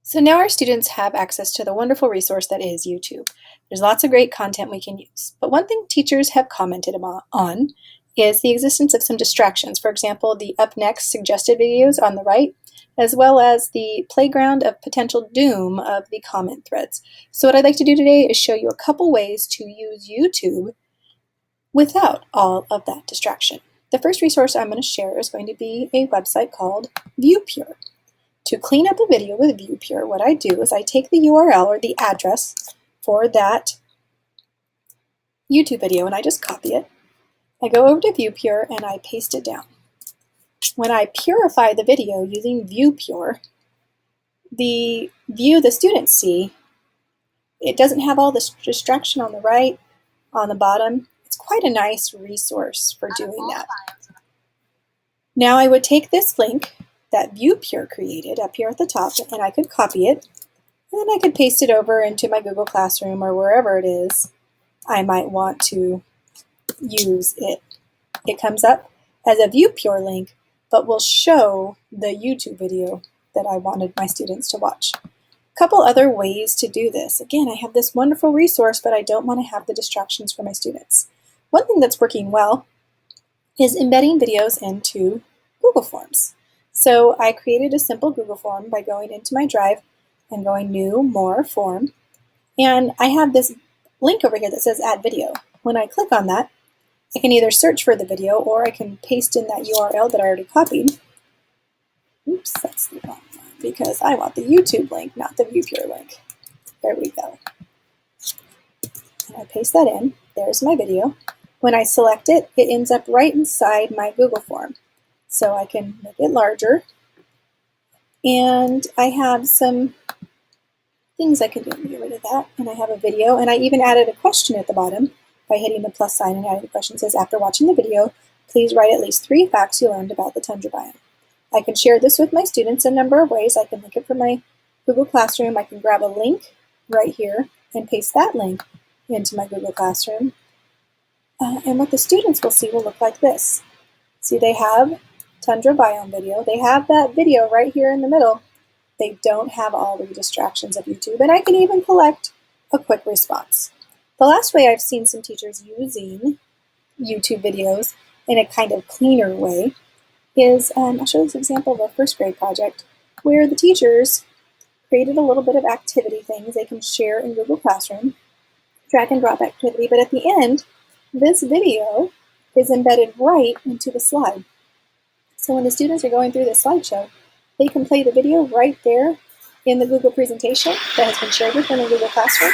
So now our students have access to the wonderful resource that is YouTube. There's lots of great content we can use, but one thing teachers have commented on is the existence of some distractions. For example, the up next suggested videos on the right, as well as the playground of potential doom of the comment threads. So what I'd like to do today is show you a couple ways to use YouTube without all of that distraction. The first resource I'm going to share is going to be a website called ViewPure. To clean up a video with ViewPure, what I do is I take the URL or the address for that YouTube video and I just copy it. I go over to ViewPure and I paste it down. When I purify the video using ViewPure, the view the students see, it doesn't have all this distraction on the right, on the bottom. It's quite a nice resource for doing that. Now I would take this link that ViewPure created up here at the top, and I could copy it, and then I could paste it over into my Google Classroom or wherever it is I might want to use it. It comes up as a ViewPure link, but will show the YouTube video that I wanted my students to watch. A couple other ways to do this. Again, I have this wonderful resource, but I don't want to have the distractions for my students. One thing that's working well is embedding videos into Google Forms. So I created a simple Google form by going into my Drive and going New, More, Form. And I have this link over here that says Add Video. When I click on that, I can either search for the video or I can paste in that URL that I already copied. Oops, that's the wrong one because I want the YouTube link, not the ViewPure link. There we go. And I paste that in. There's my video. When I select it, it ends up right inside my Google form. So I can make it larger, and I have some things I can do. Get rid of that, and I have a video, and I even added a question at the bottom by hitting the plus sign and adding the question. It says, after watching the video, please write at least 3 facts you learned about the tundra biome. I can share this with my students in a number of ways. I can link it from my Google Classroom. I can grab a link right here and paste that link into my Google Classroom. And what the students will see will look like this. See, they have tundra biome video. They have that video right here in the middle. They don't have all the distractions of YouTube, and I can even collect a quick response. The last way I've seen some teachers using YouTube videos in a kind of cleaner way is, I'll show this example of a first grade project where the teachers created a little bit of activity things they can share in Google Classroom, drag and drop activity, but at the end, this video is embedded right into the slide. So when the students are going through the slideshow, they can play the video right there in the Google presentation that has been shared with them in Google Classroom.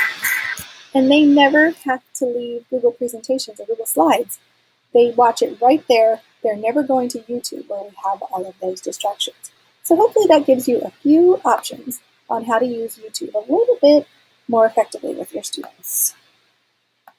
And they never have to leave Google presentations or Google Slides. They watch it right there. They're never going to YouTube where we have all of those distractions. So hopefully that gives you a few options on how to use YouTube a little bit more effectively with your students.